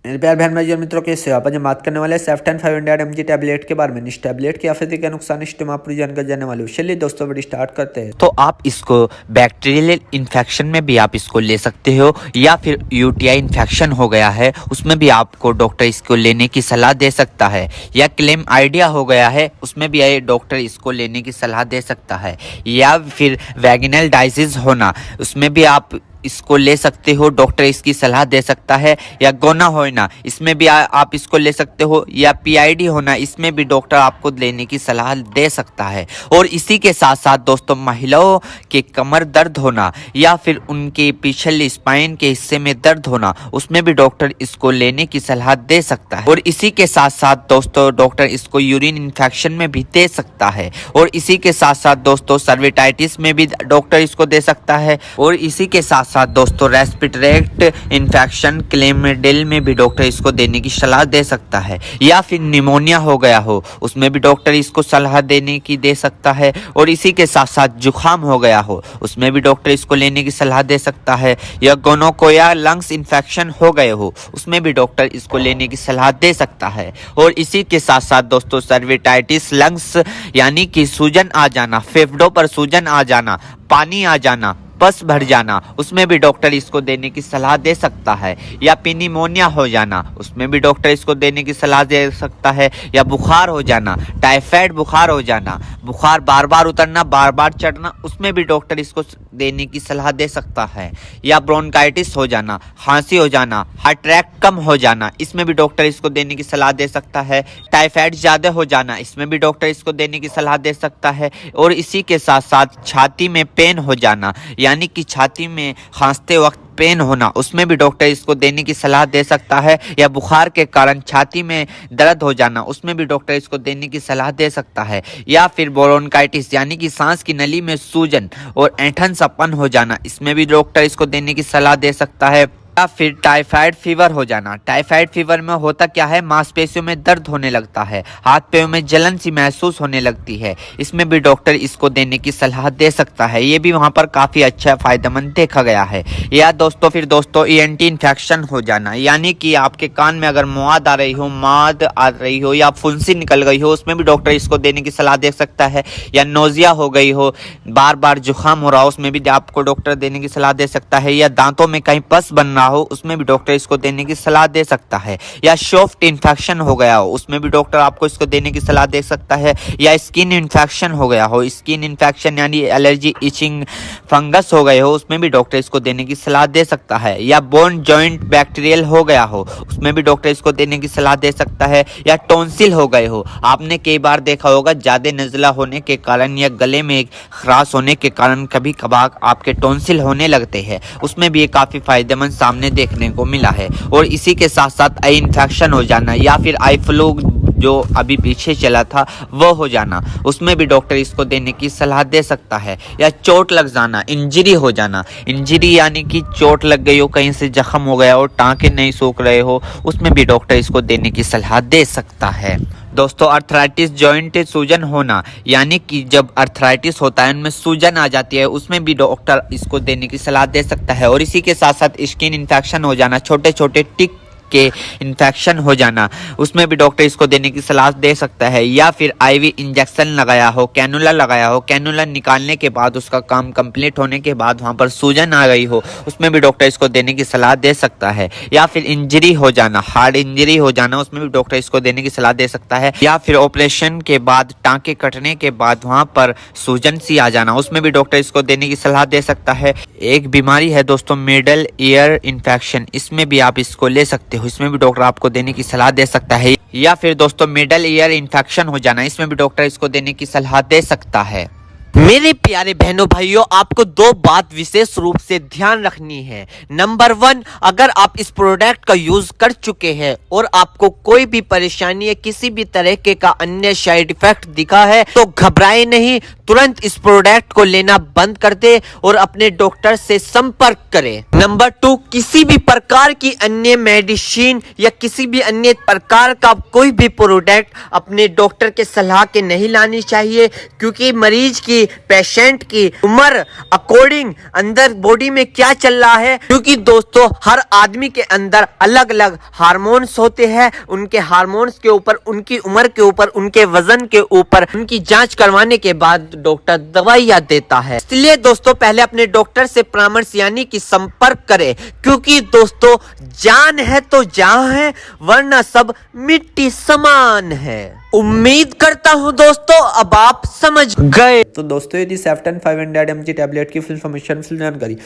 मेरे प्यार बहन भाई और मित्रों, कैसे हो आप? आज हम बात करने वाले हैं सेफ्टन 500 mg टैबलेट के बारे में। इस टैबलेट की आफती के नुकसान इस टाइम आप पूरी जानकारी जानने वाले हो। चलिए दोस्तों, वीडियो स्टार्ट करते हैं। तो आप इसको बैक्टीरियल इन्फेक्शन में भी आप इसको ले सकते हो, या फिर यूटीआई इन्फेक्शन हो गया है उसमें भी आपको डॉक्टर इसको लेने की सलाह दे सकता है, या क्लेम आइडिया हो गया है उसमें भी डॉक्टर इसको लेने की सलाह दे सकता है, या फिर वैगिनल डाइजिस होना उसमें भी आप इसको ले सकते हो, डॉक्टर इसकी सलाह दे सकता है, या गोना होना इसमें भी आप इसको ले सकते हो, या पीआईडी होना इसमें भी डॉक्टर आपको लेने की सलाह दे सकता है। और इसी के साथ साथ दोस्तों, महिलाओं के कमर दर्द होना या फिर उनके पिछले स्पाइन के हिस्से में दर्द होना उसमें भी डॉक्टर इसको लेने की सलाह दे सकता है। और इसी के साथ साथ दोस्तों, डॉक्टर इसको यूरिन इन्फेक्शन में भी दे सकता है। और इसी के साथ साथ दोस्तों, सर्विटाइटिस में भी डॉक्टर इसको दे सकता है। और इसी के साथ साथ दोस्तों, रेस्पिरेटरी इन्फेक्शन क्लेमिडिल में भी डॉक्टर इसको देने की सलाह दे सकता है, या फिर निमोनिया हो गया हो उसमें भी डॉक्टर इसको सलाह देने की दे सकता है। और इसी के साथ साथ जुखाम हो गया हो उसमें भी डॉक्टर इसको लेने की सलाह दे सकता है, या गोनोकोया लंग्स इन्फेक्शन हो गए हो उसमें भी डॉक्टर इसको लेने की सलाह दे सकता है। और इसी के साथ साथ दोस्तों, सर्विटाइटिस लंग्स यानी कि सूजन आ जाना, फेफड़ों पर सूजन आ जाना, पानी आ जाना, पस भर जाना उसमें भी डॉक्टर इसको देने की सलाह दे सकता है, या निमोनिया हो जाना उसमें भी डॉक्टर इसको देने की सलाह दे सकता है, या बुखार हो जाना, टाइफाइड बुखार हो जाना, बुखार बार बार उतरना, बार बार चढ़ना उसमें भी डॉक्टर इसको देने की सलाह दे सकता है, या ब्रोंकाइटिस हो जाना, खांसी हो जाना, हार्ट अटैक कम हो जाना इसमें भी डॉक्टर इसको देने की सलाह दे सकता है, टाइफाइड ज़्यादा हो जाना इसमें भी डॉक्टर इसको देने की सलाह दे सकता है। और इसी के साथ साथ छाती में पेन हो जाना यानी कि छाती में खांसते वक्त पेन होना उसमें भी डॉक्टर इसको देने की सलाह दे सकता है, या बुखार के कारण छाती में दर्द हो जाना उसमें भी डॉक्टर इसको देने की सलाह दे सकता है, या फिर ब्रोंकाइटिस यानी कि सांस की नली में सूजन और ऐंठन सपन हो जाना इसमें भी डॉक्टर इसको देने की सलाह दे सकता है, या फिर टाइफाइड फीवर हो जाना। टाइफाइड फीवर में होता क्या है, मांसपेशियों में दर्द होने लगता है, हाथ पैरों में जलन सी महसूस होने लगती है, इसमें भी डॉक्टर इसको देने की सलाह दे सकता है। ये भी वहां पर काफी अच्छा फायदेमंद देखा गया है। या दोस्तों फिर दोस्तों, ईएनटी इन्फेक्शन हो जाना यानी कि आपके कान में अगर मौद आ रही हो या फुंसी निकल गई हो उसमें भी डॉक्टर इसको देने की सलाह दे सकता है, या नोजिया हो गई हो, बार बार जुकाम हो रहा हो उसमें भी आपको डॉक्टर देने की सलाह दे सकता है, या दांतों में कहीं पस बन रहा हो उसमें भी डॉक्टर इसको देने की सलाह दे सकता है, या सॉफ्ट इन्फेक्शन हो गया हो उसमें भी डॉक्टर आपको इसको देने की सलाह दे सकता है, या स्किन इन्फेक्शन हो गया हो, स्किन इन्फेक्शन यानी एलर्जी, इचिंग, फंगस हो गए हो उसमें भी डॉक्टर इसको देने की सलाह दे सकता है, या बोन जॉइंट बैक्टीरियल हो गया हो उसमें भी डॉक्टर इसको देने की सलाह दे सकता है, या टॉन्सिल हो गए हो। आपने कई बार देखा होगा ज्यादा नज़ला होने के कारण या गले में खराश होने के कारण कभी कभार आपके टॉन्सिल होने लगते हैं, उसमें भी ये काफी फायदेमंद सामने देखने को मिला है। और इसी के साथ साथ आई इन्फेक्शन हो जाना, या फिर आई फ्लू जो अभी पीछे चला था वो हो जाना उसमें भी डॉक्टर इसको देने की सलाह दे सकता है, या चोट लग जाना, इंजरी हो जाना, इंजरी यानी कि चोट लग गई हो, कहीं से जख्म हो गया हो, टांके नहीं सूख रहे हो उसमें भी डॉक्टर इसको देने की सलाह दे सकता है। दोस्तों, अर्थराइटिस जॉइंट सूजन होना यानी कि जब अर्थराइटिस होता है उनमें सूजन आ जाती है उसमें भी डॉक्टर इसको देने की सलाह दे सकता है। और इसी के साथ साथ स्किन इन्फेक्शन हो जाना, छोटे छोटे टिक के इन्फेक्शन हो जाना उसमें भी डॉक्टर इसको देने की सलाह दे सकता है, या फिर आईवी इंजेक्शन लगाया हो, कैनुला लगाया हो, कैनुला निकालने के बाद उसका काम कंप्लीट होने के बाद वहां पर सूजन आ गई हो उसमें भी डॉक्टर इसको देने की सलाह दे सकता है, या फिर इंजरी हो जाना, हार्ड इंजरी हो जाना उसमें भी डॉक्टर इसको देने की सलाह दे सकता है, या फिर ऑपरेशन के बाद टांके कटने के बाद वहां पर सूजन सी आ जाना उसमें भी डॉक्टर इसको देने की सलाह दे सकता है। एक बीमारी है दोस्तों, मिडल ईयर इन्फेक्शन, इसमें भी आप इसको ले सकते हो, इसमें भी डॉक्टर आपको देने की सलाह दे सकता है। या फिर दोस्तों, मिडल ईयर इन्फेक्शन हो जाना इसमें भी डॉक्टर इसको देने की सलाह दे सकता है। मेरे प्यारे बहनों भाइयों, आपको दो बात विशेष रूप से ध्यान रखनी है। नंबर 1, अगर आप इस प्रोडक्ट का यूज कर चुके हैं और आपको कोई भी परेशानी या किसी भी तरह के का अन्य साइड इफेक्ट दिखा है तो घबराए नहीं, तुरंत इस प्रोडक्ट को लेना बंद कर दे और अपने डॉक्टर से संपर्क करें। नंबर 2, किसी भी प्रकार की अन्य मेडिसिन या किसी भी अन्य प्रकार का कोई भी प्रोडक्ट अपने डॉक्टर के सलाह के नहीं लानी चाहिए, क्योंकि मरीज की कि पेशेंट की उम्र अकॉर्डिंग अंदर बॉडी में क्या चल रहा है, क्योंकि दोस्तों हर आदमी के अंदर अलग अलग हार्मोन्स होते हैं। उनके हार्मोन्स के ऊपर, उनकी उम्र के ऊपर, उनके वजन के ऊपर उनकी जांच करवाने के बाद डॉक्टर दवाइयां देता है। इसलिए दोस्तों पहले अपने डॉक्टर से परामर्श यानी कि संपर्क करें, क्योंकि दोस्तों जान है तो जहां है, वरना सब मिट्टी समान है। उम्मीद करता हूं दोस्तों अब आप समझ गए। तो दोस्तों यदि सेफ्टन 500 mg टैबलेट की फुल इन्फॉर्मेशन, फुल जानकारी